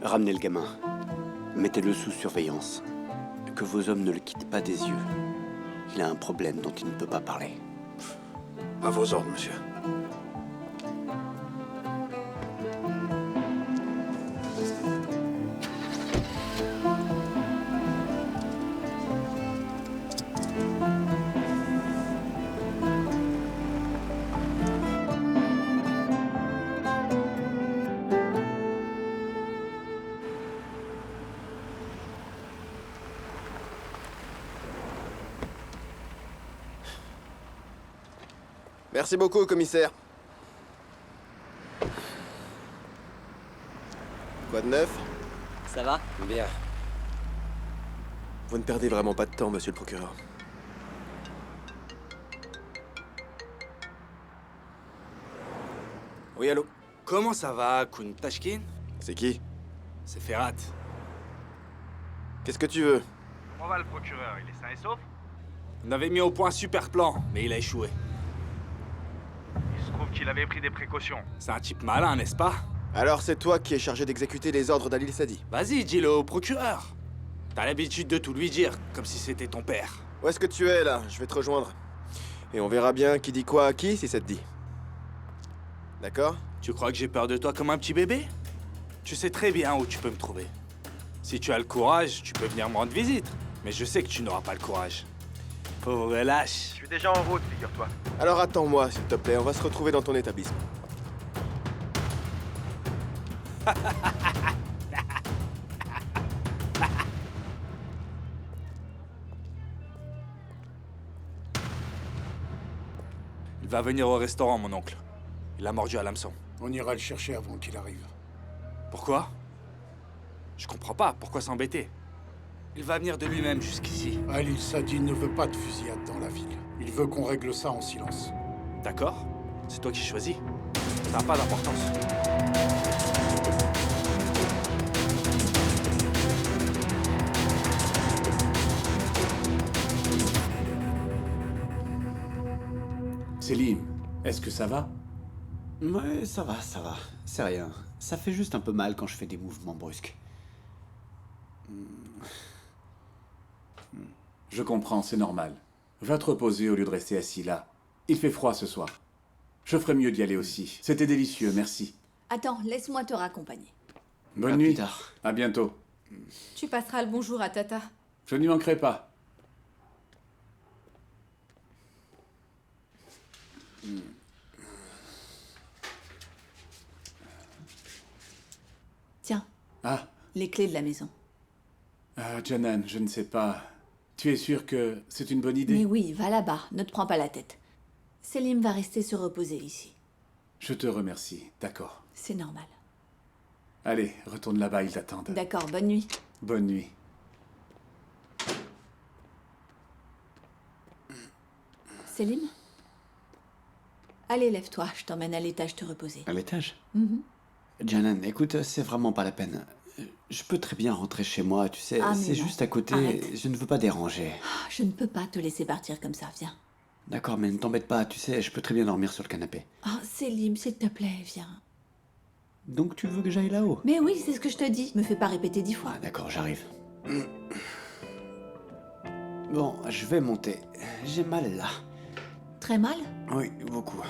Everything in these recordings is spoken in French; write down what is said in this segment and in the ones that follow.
Ramenez le gamin. Mettez-le sous surveillance. Que vos hommes ne le quittent pas des yeux. Il a un problème dont il ne peut pas parler. À vos ordres, monsieur. Merci beaucoup, commissaire. Quoi de neuf? Ça va? Bien. Vous ne perdez vraiment pas de temps, monsieur le procureur. Oui, allô? Comment ça va, Kun Tashkin? C'est qui? C'est Ferrat. Qu'est-ce que tu veux? Comment va le procureur? Il est sain et sauf? On avait mis au point un super plan, mais il a échoué. Il se trouve qu'il avait pris des précautions. C'est un type malin, n'est-ce pas? Alors c'est toi qui es chargé d'exécuter les ordres d'Alil Sadi. Vas-y, dis-le au procureur. T'as l'habitude de tout lui dire, comme si c'était ton père. Où est-ce que tu es, là? Je vais te rejoindre. Et on verra bien qui dit quoi à qui, si ça te dit. D'accord? Tu crois que j'ai peur de toi comme un petit bébé? Tu sais très bien où tu peux me trouver. Si tu as le courage, tu peux venir me rendre visite. Mais je sais que tu n'auras pas le courage. Pauvre Je lâche. suis déjà en route, figure-toi. Alors attends-moi, s'il te plaît, on va se retrouver dans ton établissement. Il va venir au restaurant, mon oncle. Il a mordu à l'hameçon. On ira le chercher avant qu'il arrive. Pourquoi? Je comprends pas, pourquoi s'embêter? Il va venir de lui-même jusqu'ici. Alil Sadi ne veut pas de fusillade dans la ville. Il veut qu'on règle ça en silence. D'accord? C'est toi qui choisis. Ça n'a pas d'importance. Selim, est-ce que ça va? Ouais, ça va, ça va. C'est rien. Ça fait juste un peu mal quand je fais des mouvements brusques. Je comprends, c'est normal. Va te reposer au lieu de rester assis là. Il fait froid ce soir. Je ferais mieux d'y aller aussi. C'était délicieux, merci. Attends, laisse-moi te raccompagner. Bonne À nuit. plus tard. À bientôt. Tu passeras le bonjour à Tata. Je n'y manquerai pas. Tiens, Ah, les clés de la maison. Janan, je ne sais pas. Tu es sûr que c'est une bonne idée? Mais oui, va là-bas, ne te prends pas la tête. Selim va rester se reposer ici. Je te remercie, d'accord. C'est normal. Allez, retourne là-bas, ils t'attendent. D'accord, bonne nuit. Bonne nuit. Selim? Allez, lève-toi, je t'emmène à l'étage te reposer. À l'étage? Janan, écoute, c'est vraiment pas la peine. Je peux très bien rentrer chez moi, tu sais, Ah, mais c'est non. juste à côté. Arrête. Je ne veux pas déranger. Ah, je ne peux pas te laisser partir comme ça, viens. D'accord, mais ne t'embête pas, tu sais, je peux très bien dormir sur le canapé. Oh, Selim, s'il te plaît, viens. Donc tu veux que j'aille là-haut? Mais oui, c'est ce que je te dis. Me fais pas répéter 10 fois. Ah, d'accord, j'arrive. Bon, je vais monter. J'ai mal là. Très mal? Oui, beaucoup.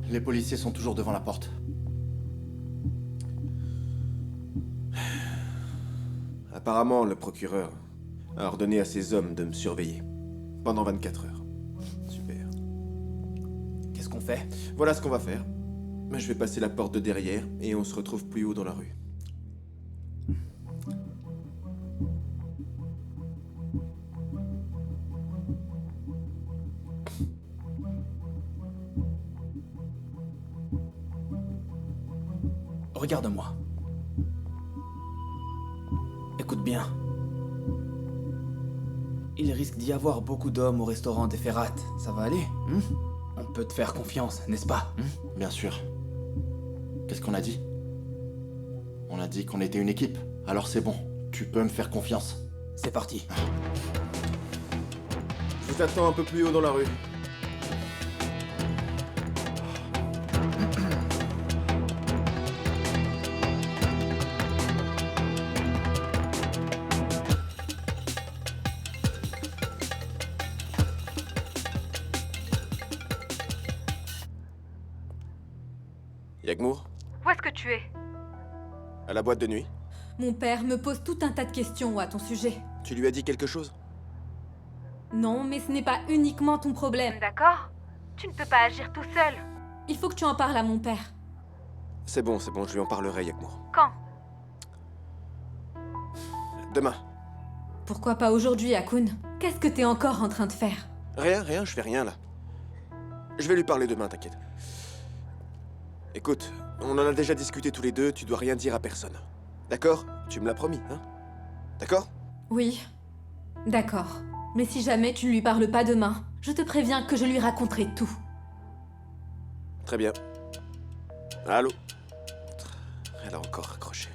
Les policiers sont toujours devant la porte. Apparemment, le procureur a ordonné à ses hommes de me surveiller. Pendant 24 heures. Super. Qu'est-ce qu'on fait? Voilà ce qu'on va faire. Je vais passer la porte de derrière et on se retrouve plus haut dans la rue. regarde-moi. Écoute bien. Il risque d'y avoir beaucoup d'hommes au restaurant des Ferrat. Ça va aller, hein? On peut te faire confiance, n'est-ce pas, hein? Bien sûr. Qu'est-ce qu'on a dit? On a dit qu'on était une équipe. Alors c'est bon, tu peux me faire confiance. C'est parti. Je vous attends un peu plus haut dans la rue. Yagmour, Où est-ce que tu es? à la boîte de nuit. Mon père me pose tout un tas de questions à ton sujet. Tu lui as dit quelque chose? Non, mais ce n'est pas uniquement ton problème, d'accord? Tu ne peux pas agir tout seul. Il faut que tu en parles à mon père. C'est bon, je lui en parlerai, Yagmour. Quand? Demain. Pourquoi pas aujourd'hui, Akun? Qu'est-ce que t'es encore en train de faire? Rien, je fais rien là. Je vais lui parler demain, t'inquiète. Écoute, on en a déjà discuté tous les deux, tu dois rien dire à personne. D'accord? Tu me l'as promis, hein? D'accord? Oui. D'accord. Mais si jamais tu ne lui parles pas demain, je te préviens que je lui raconterai tout. Très bien. Allô? Elle a encore raccroché.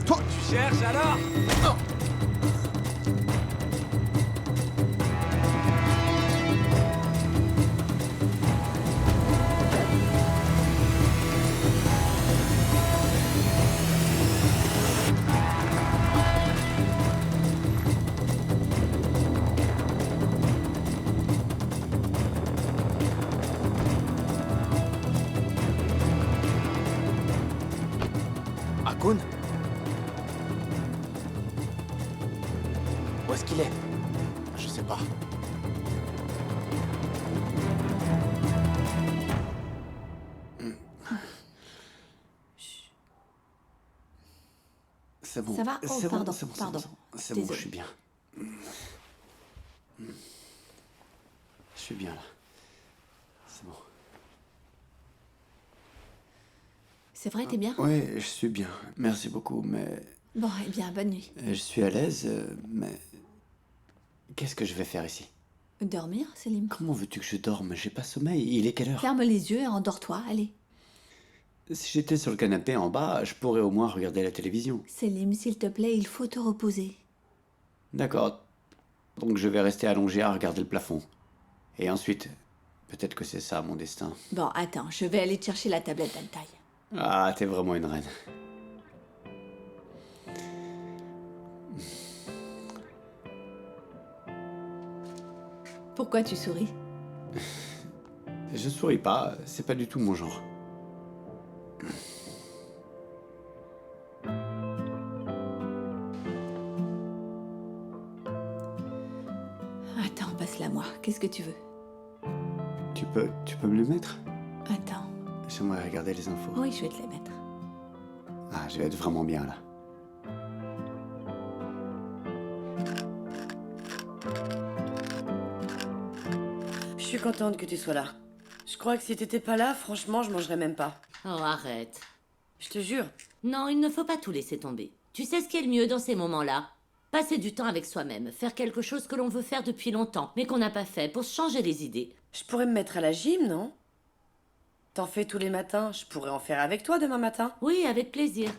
Tu cherches alors? Akun? Où est-ce qu'il est? Je sais pas. C'est bon. Ça va? Oh, C'est bon, pardon, c'est bon, pardon. c'est bon, Désolée. je suis bien. Je suis bien là. C'est bon. C'est vrai, t'es bien? Oui, je suis bien. Merci beaucoup, mais Bon, eh bien, bonne nuit. je suis à l'aise, mais qu'est-ce que je vais faire ici? Dormir, Selim? Comment veux-tu que je dorme? J'ai pas sommeil. Il est quelle heure? Ferme les yeux et endors-toi, allez. Si j'étais sur le canapé en bas, je pourrais au moins regarder la télévision. Selim, s'il te plaît, il faut te reposer. D'accord. Donc je vais rester allongé à regarder le plafond. Et ensuite, peut-être que c'est ça mon destin. Bon, attends, je vais aller te chercher la tablette d'Altaï. Ah, t'es vraiment une reine. Pourquoi tu souris? Je souris pas, c'est pas du tout mon genre. Attends, passe-la moi. Qu'est-ce que tu veux? Tu peux me le mettre? Attends. J'aimerais regarder les infos. Oui, je vais te la mettre. Ah, je vais être vraiment bien là. Je suis contente que tu sois là. Je crois que si t'étais pas là, franchement, je mangerais même pas. Oh, arrête. Je te jure. Non, il ne faut pas tout laisser tomber. Tu sais ce qui est le mieux dans ces moments-là? Passer du temps avec soi-même, faire quelque chose que l'on veut faire depuis longtemps, mais qu'on n'a pas fait, pour se changer les idées. Je pourrais me mettre à la gym, non? T'en fais tous les matins, je pourrais en faire avec toi demain matin. Oui, avec plaisir.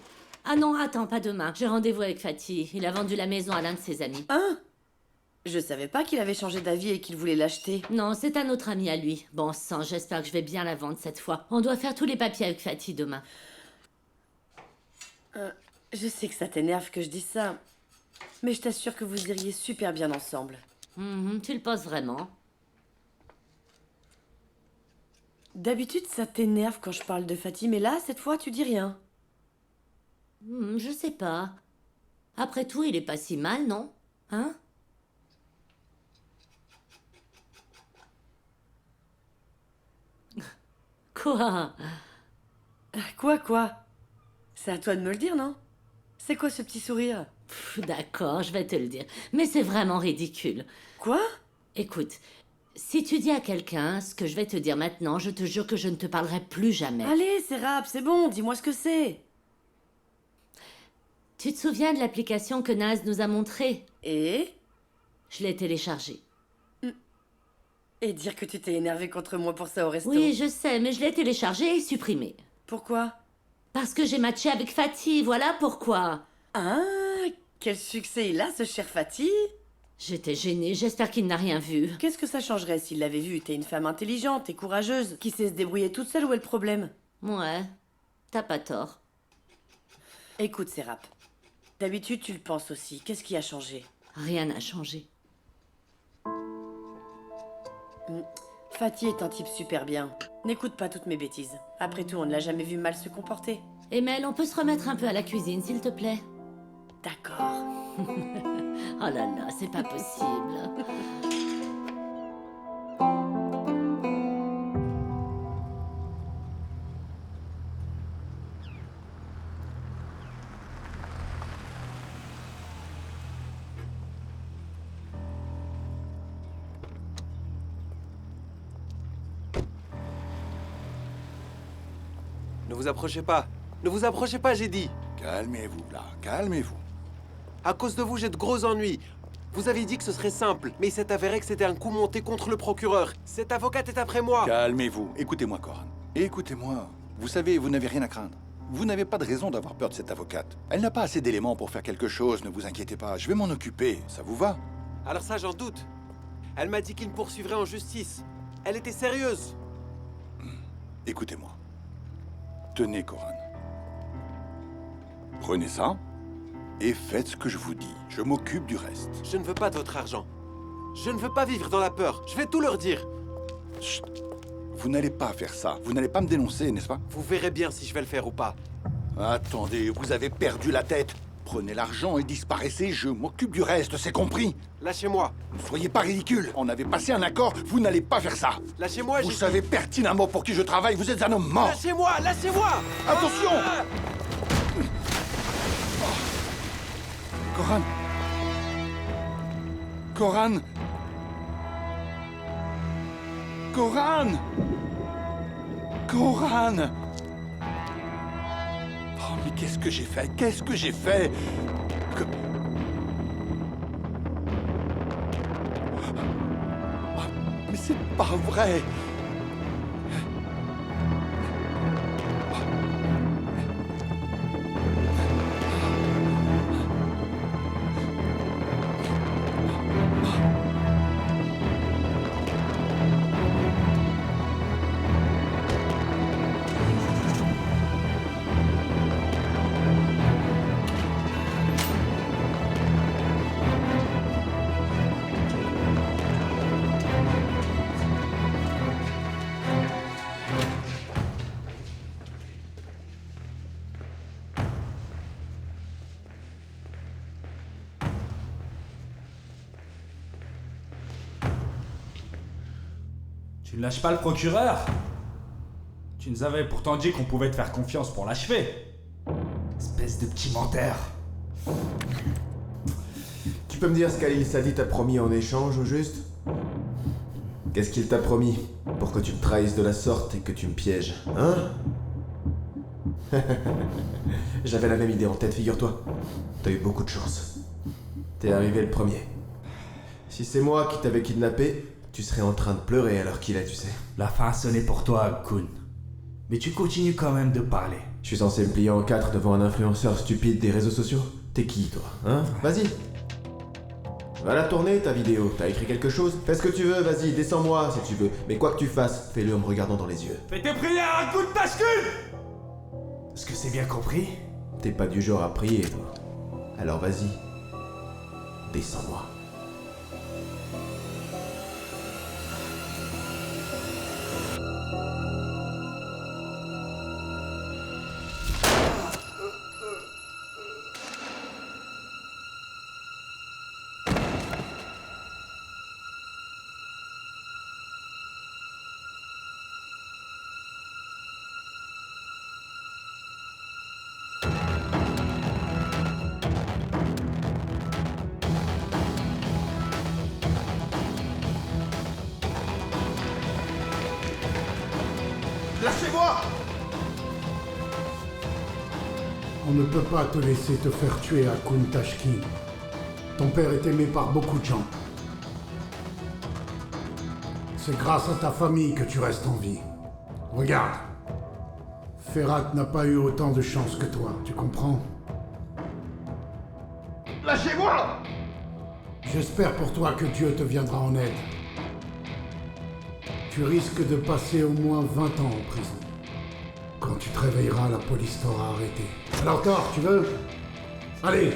Ah non, attends, pas demain. J'ai rendez-vous avec Fatih. Il a vendu la maison à l'un de ses amis. Hein? Je savais pas qu'il avait changé d'avis et qu'il voulait l'acheter. Non, c'est un autre ami à lui. Bon sang, j'espère que je vais bien la vendre cette fois. On doit faire tous les papiers avec Fatih demain. Je sais que ça t'énerve que je dise ça, mais je t'assure que vous iriez super bien ensemble. Tu le penses vraiment? D'habitude, ça t'énerve quand je parle de Fatih, mais là, cette fois, tu dis rien. Je sais pas. Après tout, il est pas si mal, non? Hein? Quoi? Quoi? C'est à toi de me le dire, non? C'est quoi ce petit sourire? D'accord, je vais te le dire. Mais c'est vraiment ridicule. Quoi? Écoute, si tu dis à quelqu'un ce que je vais te dire maintenant, je te jure que je ne te parlerai plus jamais. Allez, c'est rap, c'est bon, dis-moi ce que c'est. Tu te souviens de l'application que Naz nous a montrée? Et? Je l'ai téléchargée. Et dire que tu t'es énervé contre moi pour ça au resto. Oui, je sais, mais je l'ai téléchargée et supprimée. Pourquoi? Parce que j'ai matché avec Fatih, voilà pourquoi. Ah, quel succès il a, ce cher Fatih. J'étais gênée, j'espère qu'il n'a rien vu. Qu'est-ce que ça changerait s'il l'avait vu? T'es une femme intelligente et courageuse, qui sait se débrouiller toute seule, où est le problème? Ouais, t'as pas tort. Écoute, Sérap, d'habitude tu le penses aussi, qu'est-ce qui a changé? Rien n'a changé. Fatih est un type super bien. N'écoute pas toutes mes bêtises. Après tout, on ne l'a jamais vu mal se comporter. Emel, on peut se remettre un peu à la cuisine, s'il te plaît? D'accord. Oh là là, c'est pas possible. Ne vous approchez pas. Ne vous approchez pas, j'ai dit. Calmez-vous, là, calmez-vous. À cause de vous, j'ai de gros ennuis. Vous avez dit que ce serait simple, mais il s'est avéré que c'était un coup monté contre le procureur. Cette avocate est après moi. Calmez-vous. Écoutez-moi, Coran. Écoutez-moi. Vous savez, vous n'avez rien à craindre. Vous n'avez pas de raison d'avoir peur de cette avocate. Elle n'a pas assez d'éléments pour faire quelque chose, ne vous inquiétez pas. Je vais m'en occuper, ça vous va? Alors ça, j'en doute. Elle m'a dit qu'il me poursuivrait en justice. Elle était sérieuse. Écoutez-moi. Tenez, Coran. Prenez ça et faites ce que je vous dis. Je m'occupe du reste. Je ne veux pas de votre argent. Je ne veux pas vivre dans la peur. Je vais tout leur dire. Chut. Vous n'allez pas faire ça. Vous n'allez pas me dénoncer, n'est-ce pas? Vous verrez bien si je vais le faire ou pas. Attendez, vous avez perdu la tête. Prenez l'argent et disparaissez, je m'occupe du reste, c'est compris? Lâchez-moi. Ne soyez pas ridicule. On avait passé un accord, vous n'allez pas faire ça. Lâchez-moi, Vous savez pertinemment pour qui je travaille, vous êtes un homme mort. Lâchez-moi, lâchez-moi. Attention. Coran. Coran. Coran. Coran. Oh, mais qu'est-ce que j'ai fait? Qu'est-ce que j'ai fait? Oh, mais c'est pas vrai. Tu ne lâches pas le procureur? Tu nous avais pourtant dit qu'on pouvait te faire confiance pour l'achever. Espèce de petit menteur. Tu peux me dire ce qu'Ali Sadi t'a promis en échange, au juste? Qu'est-ce qu'il t'a promis pour que tu me trahisses de la sorte et que tu me pièges, hein? J'avais la même idée en tête, figure-toi. T'as eu beaucoup de chance. T'es arrivé le premier. Si c'est moi qui t'avais kidnappé, tu serais en train de pleurer alors qu'il est, tu sais. La fin a sonné pour toi, Kun. Mais tu continues quand même de parler. Je suis censé me plier en quatre devant un influenceur stupide des réseaux sociaux? T'es qui, toi, hein? Vas-y. Va la tourner, ta vidéo. T'as écrit quelque chose? Fais ce que tu veux, vas-y, descends-moi si tu veux. Mais quoi que tu fasses, fais-le en me regardant dans les yeux. Fais tes prières à coup de bascule! Est-ce que c'est bien compris? T'es pas du genre à prier, toi. Alors vas-y. Descends-moi. Lâchez-moi! On ne peut pas te laisser te faire tuer à Kuntashkin. Ton père est aimé par beaucoup de gens. C'est grâce à ta famille que tu restes en vie. Regarde. Ferhat n'a pas eu autant de chance que toi, tu comprends? Lâchez-moi! J'espère pour toi que Dieu te viendra en aide. Tu risques de passer au moins 20 ans en prison. Quand tu te réveilleras, la police t'aura arrêté. Alors Thor, tu veux? Allez!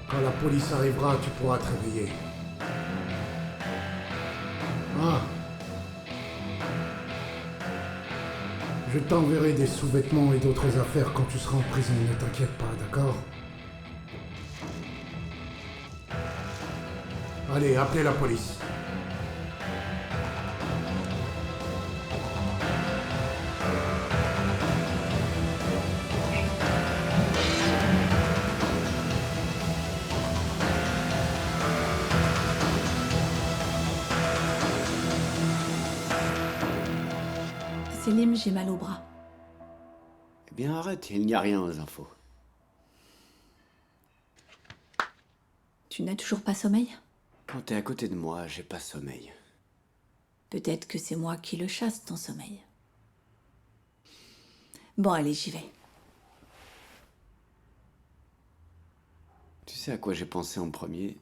Quand la police arrivera, tu pourras te réveiller. Ah! Je t'enverrai des sous-vêtements et d'autres affaires quand tu seras en prison, ne t'inquiète pas, d'accord? Allez, appelez la police. Selim, j'ai mal au bras. Eh bien, arrête, il n'y a rien aux infos. Tu n'as toujours pas sommeil? Quand t'es à côté de moi, j'ai pas sommeil. Peut-être que c'est moi qui le chasse, ton sommeil. Bon, allez, j'y vais. Tu sais à quoi j'ai pensé en premier?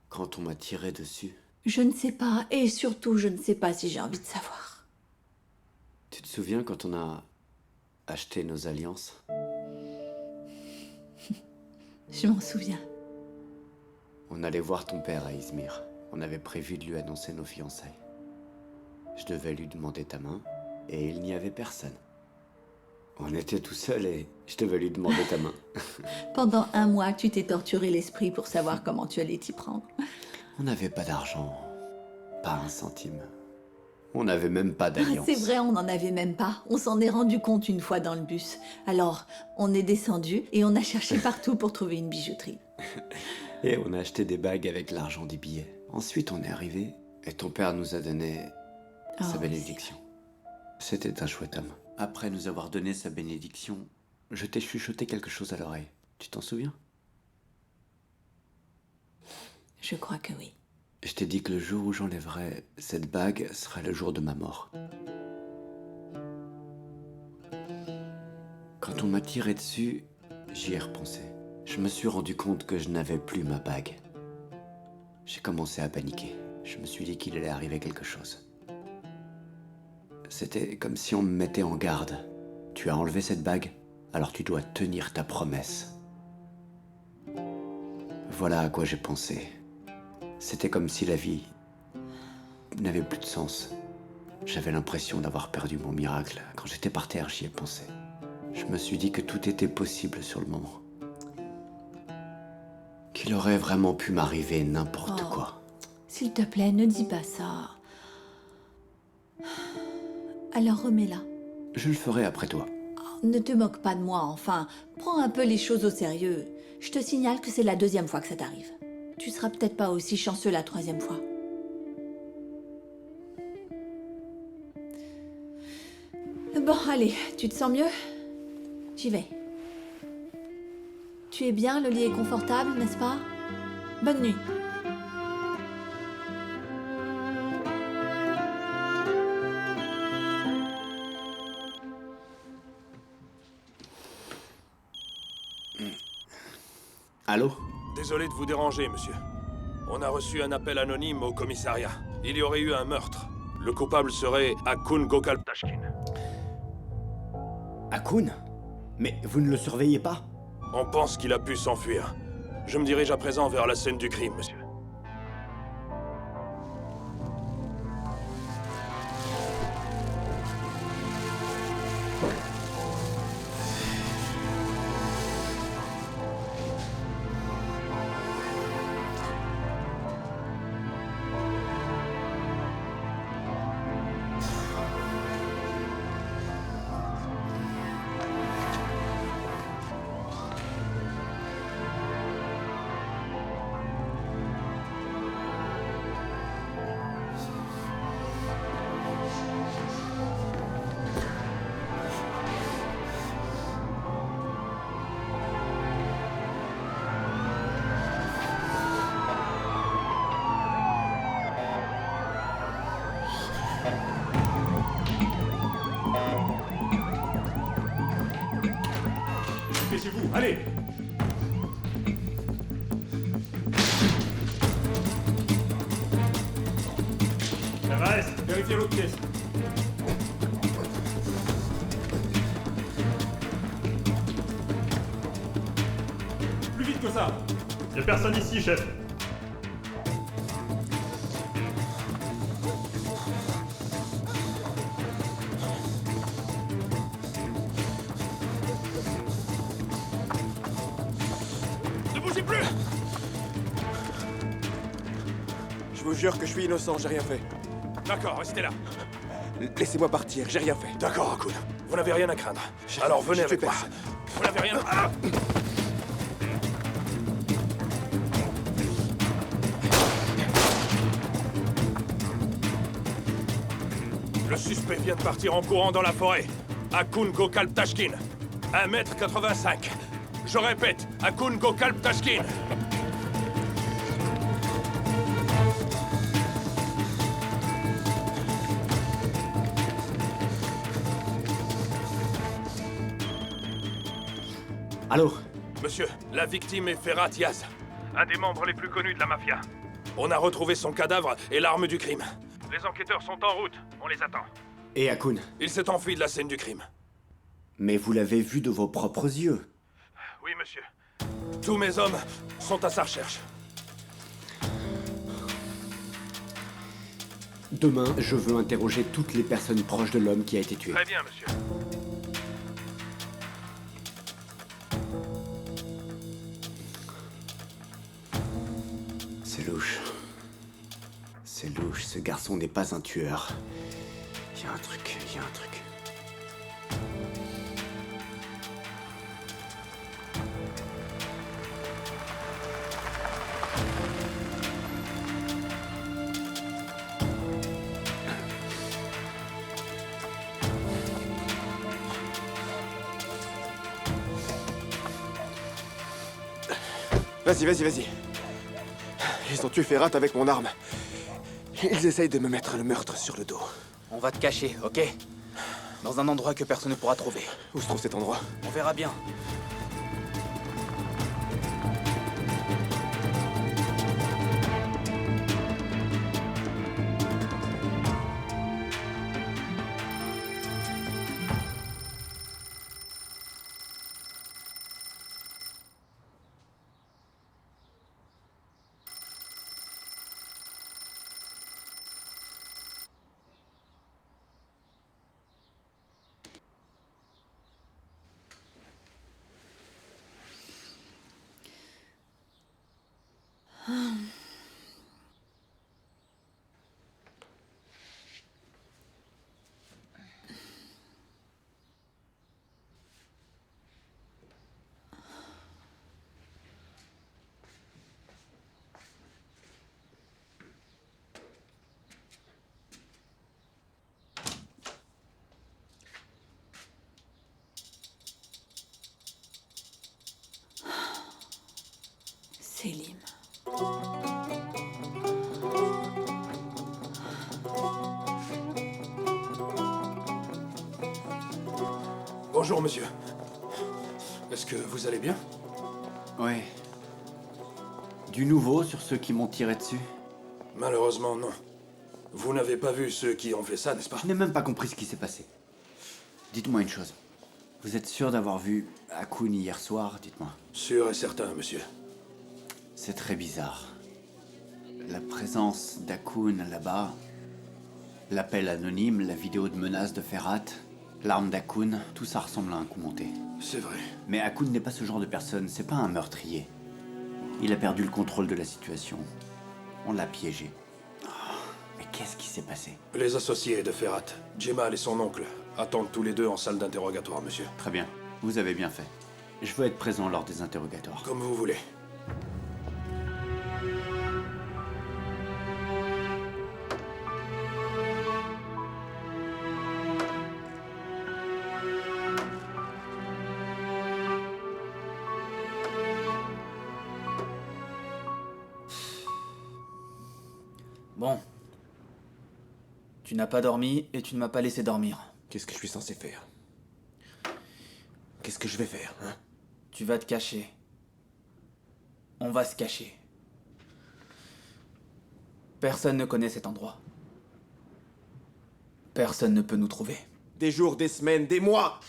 Quand on m'a tiré dessus. Je ne sais pas, et surtout, je ne sais pas si j'ai envie de savoir. Tu te souviens quand on a acheté nos alliances? Je m'en souviens. On allait voir ton père à Izmir. On avait prévu de lui annoncer nos fiançailles. Je devais lui demander ta main, et il n'y avait personne. On était tout seuls et je devais lui demander ta main. Pendant 1 mois, tu t'es torturé l'esprit pour savoir comment tu allais t'y prendre. On n'avait pas d'argent, pas un centime. On n'avait même pas d'alliance. C'est vrai, on n'en avait même pas. On s'en est rendu compte une fois dans le bus. Alors, on est descendu et on a cherché partout pour trouver une bijouterie. Et on a acheté des bagues avec l'argent des billets. Ensuite, on est arrivé et ton père nous a donné sa bénédiction. C'était un chouette homme. Après nous avoir donné sa bénédiction, je t'ai chuchoté quelque chose à l'oreille. Tu t'en souviens? Je crois que oui. Je t'ai dit que le jour où j'enlèverais cette bague serait le jour de ma mort. Quand on m'a tiré dessus, j'y ai repensé. Je me suis rendu compte que je n'avais plus ma bague. J'ai commencé à paniquer. Je me suis dit qu'il allait arriver quelque chose. C'était comme si on me mettait en garde. Tu as enlevé cette bague, alors tu dois tenir ta promesse. Voilà à quoi j'ai pensé. C'était comme si la vie n'avait plus de sens. J'avais l'impression d'avoir perdu mon miracle. Quand j'étais par terre, j'y ai pensé. Je me suis dit que tout était possible sur le moment. Qu'il aurait vraiment pu m'arriver n'importe quoi. S'il te plaît, ne dis pas ça. Alors remets-la. Je le ferai après toi. Ne te moque pas de moi, enfin. Prends un peu les choses au sérieux. Je te signale que c'est la 2e fois que ça t'arrive. Tu seras peut-être pas aussi chanceux la 3e fois. Bon, allez, tu te sens mieux? J'y vais. Tu es bien, le lit est confortable, n'est-ce pas? Bonne nuit. Allô? Désolé de vous déranger, monsieur. On a reçu un appel anonyme au commissariat. Il y aurait eu un meurtre. Le coupable serait Akun Gokal-Tashkin. Akun? Mais vous ne le surveillez pas? On pense qu'il a pu s'enfuir. Je me dirige à présent vers la scène du crime, monsieur. dépêchez-vous, allez! Tavares, vérifiez l'autre pièce. Plus vite que ça! Y'a personne ici, chef. Ne bougez plus! Je vous jure que je suis innocent, j'ai rien fait. D'accord, restez là. Laissez-moi partir, j'ai rien fait. D'accord, Akun. Vous n'avez rien à craindre. Alors venez j'ai avec tué moi. personne. Vous n'avez rien à... Le suspect vient de partir en courant dans la forêt. Akun Gokal Tashkin. 1m85. Je répète, Akun Gokal Tashkin. Allô? Monsieur, la victime est Ferhat Yaz, un des membres les plus connus de la mafia. On a retrouvé son cadavre et l'arme du crime. Les enquêteurs sont en route, on les attend. Et Akun? Il s'est enfui de la scène du crime. Mais vous l'avez vu de vos propres yeux. Oui, monsieur. Tous mes hommes sont à sa recherche. Demain, je veux interroger toutes les personnes proches de l'homme qui a été tué. Très bien, monsieur. C'est louche. C'est louche, ce garçon n'est pas un tueur. Il y a un truc, il y a un truc. Vas-y. Ils ont tué Ferhat avec mon arme. Ils essayent de me mettre le meurtre sur le dos. On va te cacher, ok? Dans un endroit que personne ne pourra trouver. Où se trouve cet endroit? On verra bien. Selim. Bonjour, monsieur. Est-ce que vous allez bien? Ouais. Du nouveau sur ceux qui m'ont tiré dessus? Malheureusement, non. Vous n'avez pas vu ceux qui ont fait ça, n'est-ce pas? Je n'ai même pas compris ce qui s'est passé. Dites-moi une chose. Vous êtes sûr d'avoir vu Akun hier soir, dites-moi? Sûr et certain, monsieur. C'est très bizarre. La présence d'Akun là-bas, l'appel anonyme, la vidéo de menace de Ferhat, l'arme d'Akun, tout ça ressemble à un coup monté. C'est vrai. Mais Akun n'est pas ce genre de personne, c'est pas un meurtrier. Il a perdu le contrôle de la situation. On l'a piégé. Oh, mais qu'est-ce qui s'est passé? Les associés de Ferhat, Jemal et son oncle, attendent tous les deux en salle d'interrogatoire, monsieur. Très bien, vous avez bien fait. Je veux être présent lors des interrogatoires. Comme vous voulez. Bon. Tu n'as pas dormi et tu ne m'as pas laissé dormir. Qu'est-ce que je suis censé faire? Qu'est-ce que je vais faire, hein? Tu vas te cacher. On va se cacher. Personne ne connaît cet endroit. Personne ne peut nous trouver. Des jours, des semaines, des mois.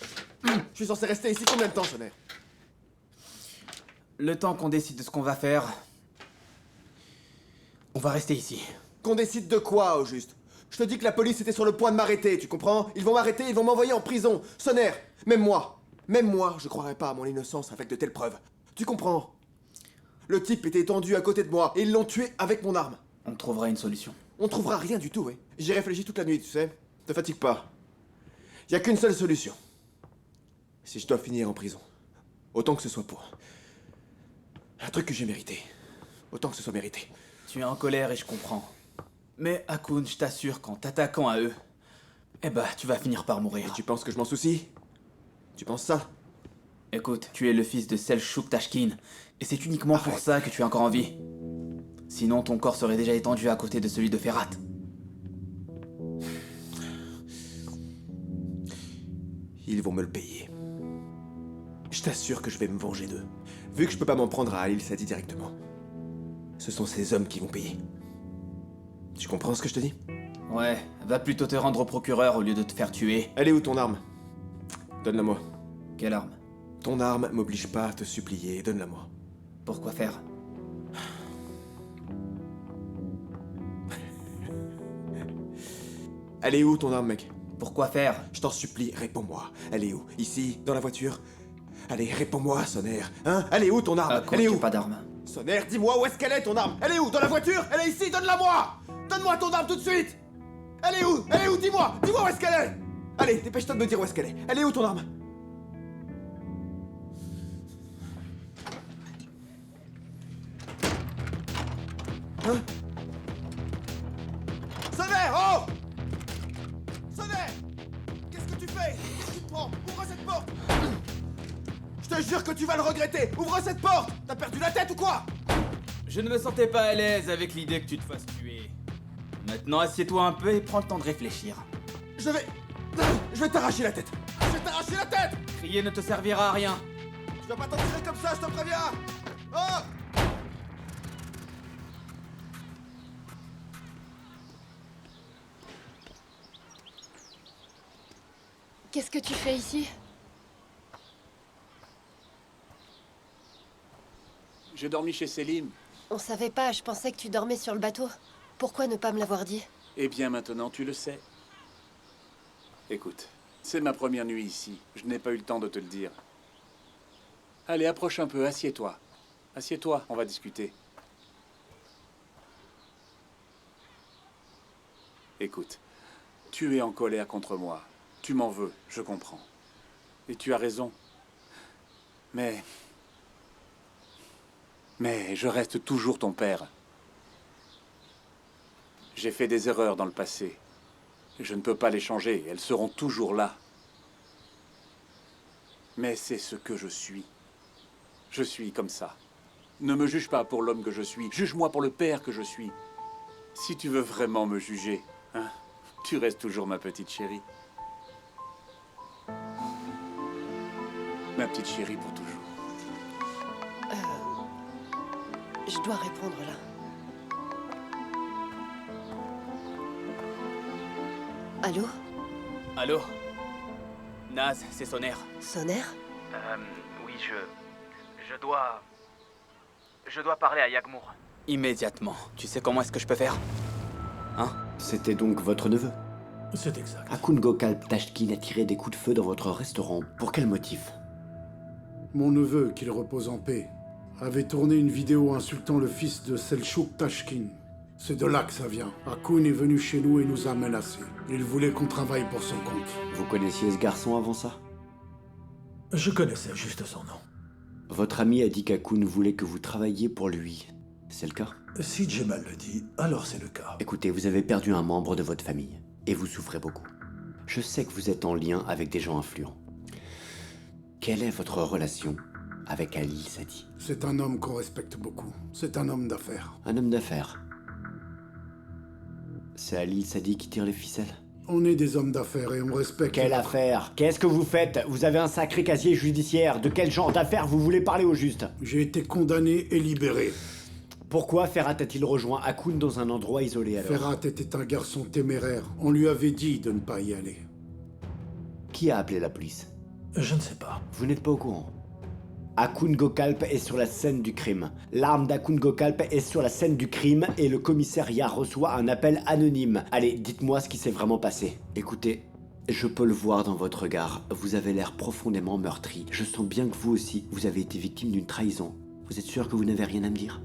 Je suis censé rester ici combien de temps, Sonner? Le temps qu'on décide de ce qu'on va faire, on va rester ici. Qu'on décide de quoi, au juste? Je te dis que la police était sur le point de m'arrêter, tu comprends? Ils vont m'arrêter, ils vont m'envoyer en prison. Sonner, même moi, je croirais pas à mon innocence avec de telles preuves. Tu comprends? Le type était étendu à côté de moi et ils l'ont tué avec mon arme. On trouvera une solution. On trouvera rien du tout, oui. J'y réfléchis toute la nuit, tu sais. Te fatigue pas. Y a qu'une seule solution. Si je dois finir en prison, autant que ce soit pour un truc que j'ai mérité. Autant que ce soit mérité. Tu es en colère et je comprends. Mais Hakoun, je t'assure qu'en t'attaquant à eux, eh bah, tu vas finir par mourir. Et tu penses que je m'en soucie? Tu penses ça? Écoute, tu es le fils de Selçuk Tashkin, et c'est uniquement pour ça que tu es encore en vie. Sinon, ton corps serait déjà étendu à côté de celui de Ferhat. Ils vont me le payer. Je t'assure que je vais me venger d'eux. Vu que je peux pas m'en prendre à Halil Sadi directement. Ce sont ces hommes qui vont payer. Tu comprends ce que je te dis? Ouais, va plutôt te rendre au procureur au lieu de te faire tuer. Elle est où ton arme? Donne-la-moi. Quelle arme? Ton arme m'oblige pas à te supplier, donne-la-moi. Pourquoi faire? Elle est où ton arme, mec? Pourquoi faire? Je t'en supplie, réponds-moi. Elle est où? Ici? Dans la voiture? Allez, réponds-moi, Sonner. Hein? Elle est où ton arme? Elle est où? Pas d'arme. Sonner, dis-moi où est-ce qu'elle est ton arme? Elle est où? Dans la voiture? Elle est ici, donne-la-moi! Donne-moi ton arme tout de suite! Elle est où? Elle est où? Dis-moi! Dis-moi où est-ce qu'elle est! Allez, dépêche-toi de me dire où est-ce qu'elle est. Elle est où ton arme? Hein? Sonner! Oh! Sonner! Qu'est-ce que tu fais? Qu'est-ce qui te prend? Ouvre cette porte! Je te jure que tu vas le regretter! Ouvre cette porte! T'as perdu la tête ou quoi? Je ne me sentais pas à l'aise avec l'idée que tu te fasses tuer. Maintenant, assieds-toi un peu et prends le temps de réfléchir. Je vais t'arracher la tête! Je vais t'arracher la tête! Crier ne te servira à rien. Tu vas pas t'en tirer comme ça, je te préviens! Oh! Qu'est-ce que tu fais ici? J'ai dormi chez Selim. On savait pas, je pensais que tu dormais sur le bateau. Pourquoi ne pas me l'avoir dit? Eh bien, maintenant, tu le sais. Écoute, c'est ma première nuit ici. Je n'ai pas eu le temps de te le dire. Allez, approche un peu, assieds-toi. Assieds-toi, on va discuter. Écoute, tu es en colère contre moi. Tu m'en veux, je comprends. Et tu as raison. Mais je reste toujours ton père. J'ai fait des erreurs dans le passé. Je ne peux pas les changer, elles seront toujours là. Mais c'est ce que je suis. Je suis comme ça. Ne me juge pas pour l'homme que je suis, juge-moi pour le père que je suis. Si tu veux vraiment me juger, hein, tu restes toujours ma petite chérie. Ma petite chérie pour toujours. Je dois répondre là. Allô? Allô? Naz, c'est Sonner. Sonner? Oui, Je dois parler à Yagmour. Immédiatement. Tu sais comment est-ce que je peux faire? Hein? C'était donc votre neveu? C'est exact. Hakoun Gökalp Tashkin a tiré des coups de feu dans votre restaurant. Pour quel motif? Mon neveu, qu'il repose en paix, avait tourné une vidéo insultant le fils de Selçuk Tashkin. C'est de là que ça vient. Hakoun est venu chez nous et nous a menacés. Il voulait qu'on travaille pour son compte. Vous connaissiez ce garçon avant ça? Je connaissais juste son nom. Votre ami a dit qu'Hakoun voulait que vous travailliez pour lui. C'est le cas? Si Djemal le dit, alors c'est le cas. Écoutez, vous avez perdu un membre de votre famille. Et vous souffrez beaucoup. Je sais que vous êtes en lien avec des gens influents. Quelle est votre relation avec Halil Sadi? C'est un homme qu'on respecte beaucoup. C'est un homme d'affaires. Un homme d'affaires? C'est Halil Sadi qui tire les ficelles? On est des hommes d'affaires et on respecte... Quelle affaire? Qu'est-ce que vous faites? Vous avez un sacré casier judiciaire. De quel genre d'affaires vous voulez parler au juste? J'ai été condamné et libéré. Pourquoi Ferrat a-t-il rejoint Hakoun dans un endroit isolé alors? Ferrat était un garçon téméraire. On lui avait dit de ne pas y aller. Qui a appelé la police? Je ne sais pas. Vous n'êtes pas au courant? Hakoun Gokalp est sur la scène du crime. L'arme d'Hakoun Gokalp est sur la scène du crime et le commissariat reçoit un appel anonyme. Allez, dites-moi ce qui s'est vraiment passé. Écoutez, je peux le voir dans votre regard. Vous avez l'air profondément meurtri. Je sens bien que vous aussi, vous avez été victime d'une trahison. Vous êtes sûr que vous n'avez rien à me dire?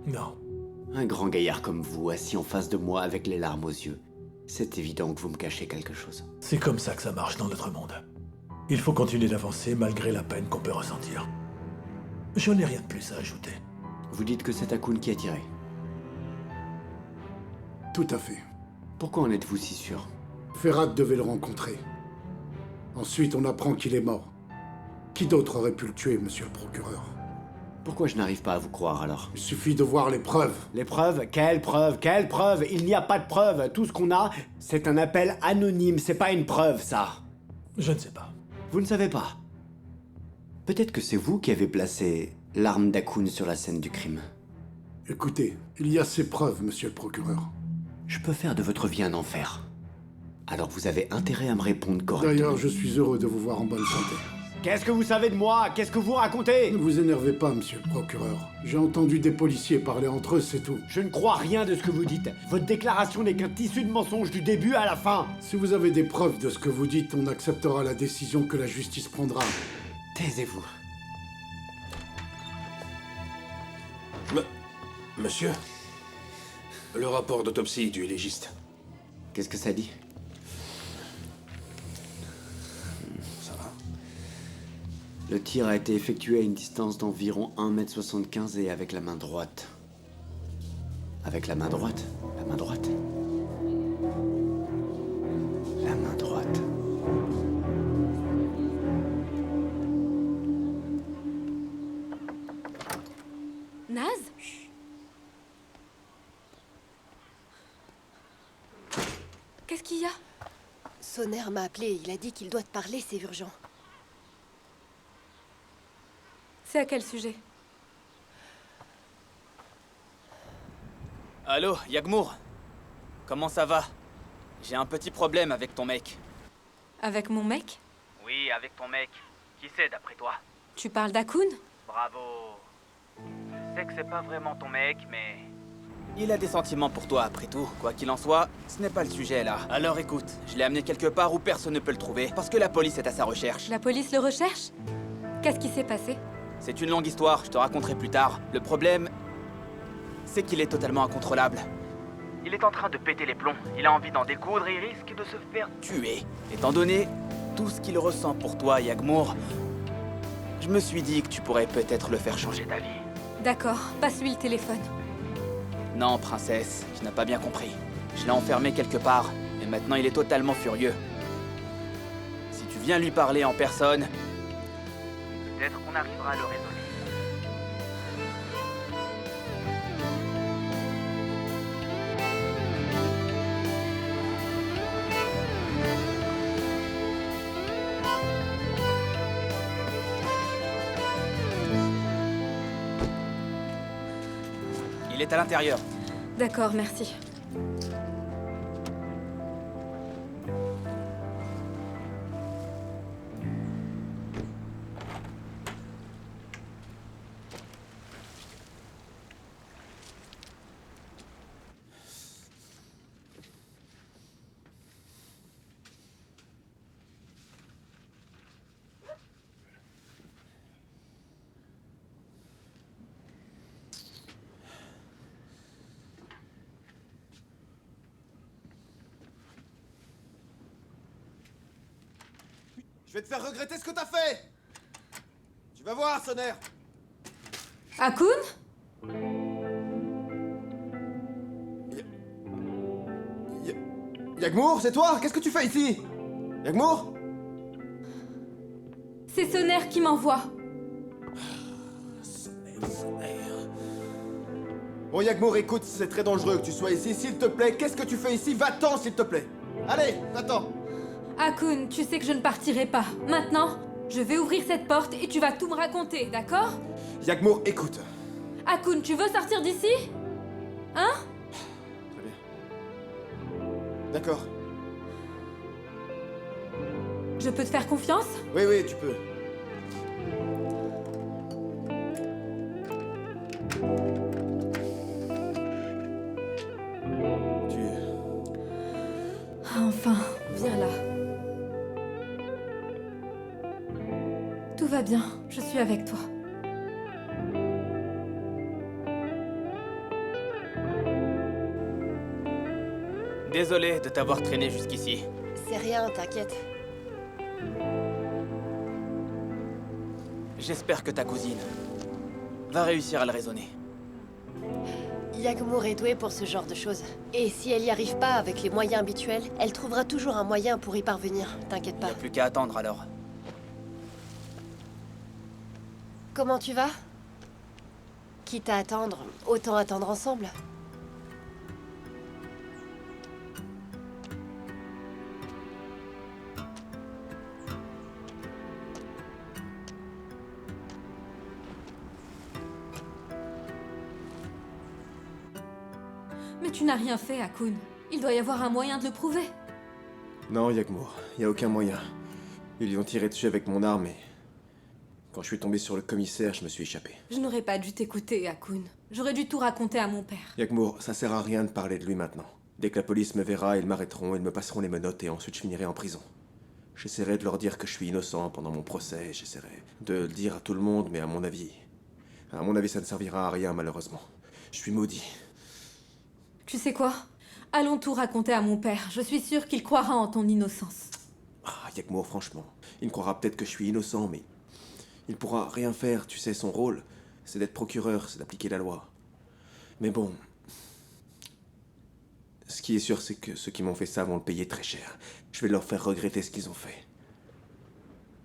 Non. Un grand gaillard comme vous, assis en face de moi avec les larmes aux yeux. C'est évident que vous me cachez quelque chose. C'est comme ça que ça marche dans notre monde. Il faut continuer d'avancer malgré la peine qu'on peut ressentir. Je n'ai rien de plus à ajouter. Vous dites que c'est Hakoun qui a tiré? Tout à fait. Pourquoi en êtes-vous si sûr? Ferrat devait le rencontrer. Ensuite, on apprend qu'il est mort. Qui d'autre aurait pu le tuer, monsieur le procureur? Pourquoi je n'arrive pas à vous croire alors? Il suffit de voir les preuves. Les preuves? Quelles preuves? Quelles preuves? Il n'y a pas de preuves. Tout ce qu'on a, c'est un appel anonyme. C'est pas une preuve, ça. Je ne sais pas. Vous ne savez pas? Peut-être que c'est vous qui avez placé l'arme d'Hakoun sur la scène du crime. Écoutez, il y a ces preuves, monsieur le procureur. Je peux faire de votre vie un enfer. Alors vous avez intérêt à me répondre correctement. D'ailleurs, je suis heureux de vous voir en bonne santé. Qu'est-ce que vous savez de moi? Qu'est-ce que vous racontez? Ne vous énervez pas, monsieur le procureur. J'ai entendu des policiers parler entre eux, c'est tout. Je ne crois rien de ce que vous dites. Votre déclaration n'est qu'un tissu de mensonges du début à la fin. Si vous avez des preuves de ce que vous dites, on acceptera la décision que la justice prendra. Taisez-vous. Monsieur, le rapport d'autopsie du légiste. Qu'est-ce que ça dit? Ça va? Le tir a été effectué à une distance d'environ 1,75 m et avec la main droite. Avec la main droite? La main droite? La main droite. Naz? Qu'est-ce qu'il y a? Sonner m'a appelé, il a dit qu'il doit te parler, c'est urgent. C'est à quel sujet? Allô, Yagmour? Comment ça va? J'ai un petit problème avec ton mec. Avec mon mec? Oui, avec ton mec. Qui c'est d'après toi? Tu parles d'Hakoun? Bravo. Je sais que c'est pas vraiment ton mec, mais... Il a des sentiments pour toi après tout. Quoi qu'il en soit, ce n'est pas le sujet là. Alors écoute, je l'ai amené quelque part où personne ne peut le trouver, parce que la police est à sa recherche. La police le recherche? Qu'est-ce qui s'est passé? C'est une longue histoire, je te raconterai plus tard. Le problème, c'est qu'il est totalement incontrôlable. Il est en train de péter les plombs, il a envie d'en découdre et il risque de se faire tuer. Étant donné tout ce qu'il ressent pour toi, Yagmour, je me suis dit que tu pourrais peut-être le faire changer d'avis. D'accord, passe-lui le téléphone. Non, princesse, tu n'as pas bien compris. Je l'ai enfermé quelque part, et maintenant il est totalement furieux. Si tu viens lui parler en personne, peut-être qu'on arrivera à le résoudre. Il est à l'intérieur. D'accord, merci. Je vais te faire regretter ce que t'as fait. Tu vas voir, Sonner. Hakoun? Yagmour, c'est toi? Qu'est-ce que tu fais ici? Yagmour? C'est Sonner qui m'envoie. Bon, Yagmour, écoute, c'est très dangereux que tu sois ici. S'il te plaît, qu'est-ce que tu fais ici? Va-t'en, s'il te plaît. Allez, va-t'en. Akun, tu sais que je ne partirai pas. Maintenant, je vais ouvrir cette porte et tu vas tout me raconter, d'accord? Yagmour, écoute. Akun, tu veux sortir d'ici? Hein? Très bien. D'accord. Je peux te faire confiance? Oui, oui, tu peux. Enfin, viens là. Tout va bien, je suis avec toi. Désolé de t'avoir traîné jusqu'ici. C'est rien, t'inquiète. J'espère que ta cousine va réussir à le raisonner. Yagmour est douée pour ce genre de choses. Et si elle n'y arrive pas avec les moyens habituels, elle trouvera toujours un moyen pour y parvenir, t'inquiète pas. Plus qu'à attendre alors. Comment tu vas? Quitte à attendre, autant attendre ensemble. Mais tu n'as rien fait, Akun. Il doit y avoir un moyen de le prouver. Non, Yagmour, y a aucun moyen. Ils lui ont tiré dessus avec mon arme et... Quand je suis tombé sur le commissaire, je me suis échappé. Je n'aurais pas dû t'écouter, Akun. J'aurais dû tout raconter à mon père. Yagmour, ça sert à rien de parler de lui maintenant. Dès que la police me verra, ils m'arrêteront, ils me passeront les menottes et ensuite je finirai en prison. J'essaierai de leur dire que je suis innocent pendant mon procès, j'essaierai de le dire à tout le monde, mais à mon avis, ça ne servira à rien malheureusement. Je suis maudit. Tu sais quoi? Allons tout raconter à mon père. Je suis sûre qu'il croira en ton innocence. Ah, Yagmour, franchement, il me croira peut-être que je suis innocent, mais il pourra rien faire, tu sais, son rôle, c'est d'être procureur, c'est d'appliquer la loi. Mais bon, ce qui est sûr, c'est que ceux qui m'ont fait ça vont le payer très cher. Je vais leur faire regretter ce qu'ils ont fait.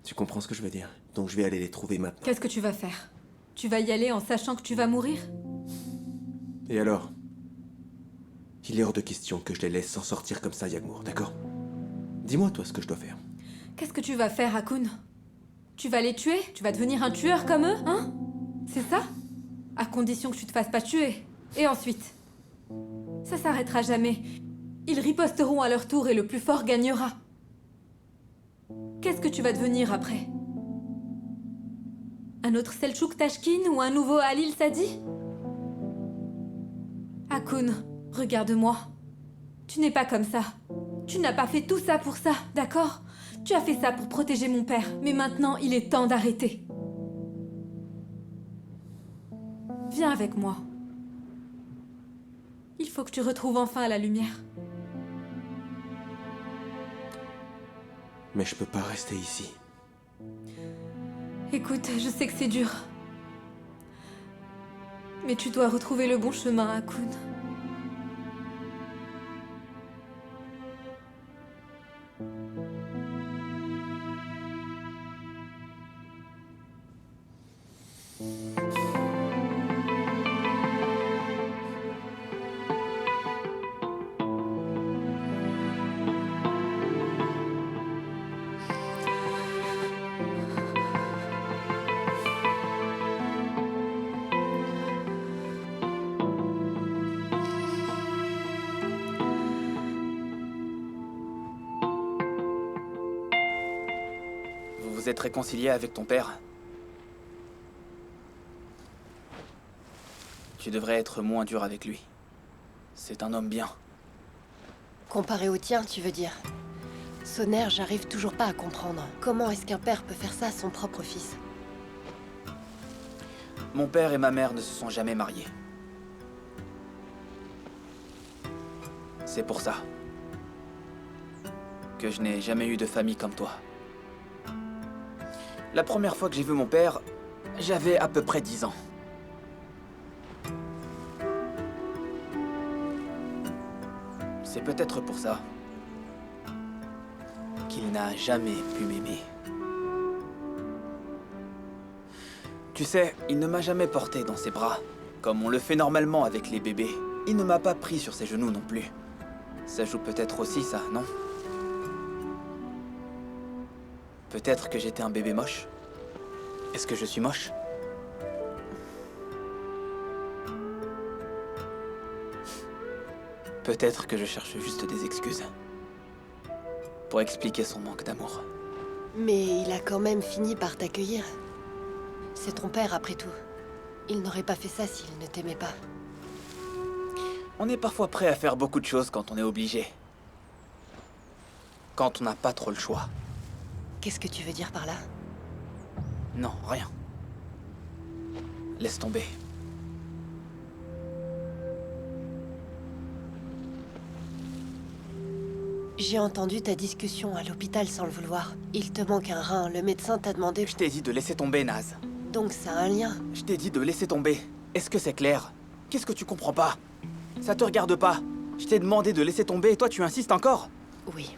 Tu comprends ce que je veux dire? Donc je vais aller les trouver maintenant. Qu'est-ce que tu vas faire? Tu vas y aller en sachant que tu vas mourir? Et alors? Il est hors de question que je les laisse s'en sortir comme ça, Yagmour, d'accord? Dis-moi, toi, ce que je dois faire. Qu'est-ce que tu vas faire, Akun? Tu vas les tuer? Tu vas devenir un tueur comme eux, hein? C'est ça? À condition que tu te fasses pas tuer. Et ensuite? Ça s'arrêtera jamais. Ils riposteront à leur tour et le plus fort gagnera. Qu'est-ce que tu vas devenir après? Un autre Selçuk Tashkin ou un nouveau Halil Sadi? Akun, regarde-moi. Tu n'es pas comme ça. Tu n'as pas fait tout ça pour ça, d'accord? Tu as fait ça pour protéger mon père, mais maintenant il est temps d'arrêter. Viens avec moi. Il faut que tu retrouves enfin la lumière. Mais je peux pas rester ici. Écoute, je sais que c'est dur. Mais tu dois retrouver le bon chemin, Akun. Vous êtes réconcilié avec ton père? Tu devrais être moins dur avec lui. C'est un homme bien. Comparé au tien, tu veux dire? Sonner, j'arrive toujours pas à comprendre. Comment est-ce qu'un père peut faire ça à son propre fils? Mon père et ma mère ne se sont jamais mariés. C'est pour ça que je n'ai jamais eu de famille comme toi. La première fois que j'ai vu mon père, j'avais à peu près 10 ans. C'est peut-être pour ça qu'il n'a jamais pu m'aimer. Tu sais, il ne m'a jamais porté dans ses bras comme on le fait normalement avec les bébés. Il ne m'a pas pris sur ses genoux non plus. Ça joue peut-être aussi, ça, non? Peut-être que j'étais un bébé moche. Est-ce que je suis moche? Peut-être que je cherche juste des excuses. Pour expliquer son manque d'amour. Mais il a quand même fini par t'accueillir. C'est ton père, après tout. Il n'aurait pas fait ça s'il ne t'aimait pas. On est parfois prêt à faire beaucoup de choses quand on est obligé. Quand on n'a pas trop le choix. Qu'est-ce que tu veux dire par là? Non, rien. Laisse tomber. J'ai entendu ta discussion à l'hôpital sans le vouloir. Il te manque un rein, le médecin t'a demandé... Je t'ai dit de laisser tomber, naze. Donc ça a un lien? Je t'ai dit de laisser tomber. Est-ce que c'est clair? Qu'est-ce que tu comprends pas? Ça te regarde pas. Je t'ai demandé de laisser tomber et toi tu insistes encore? Oui.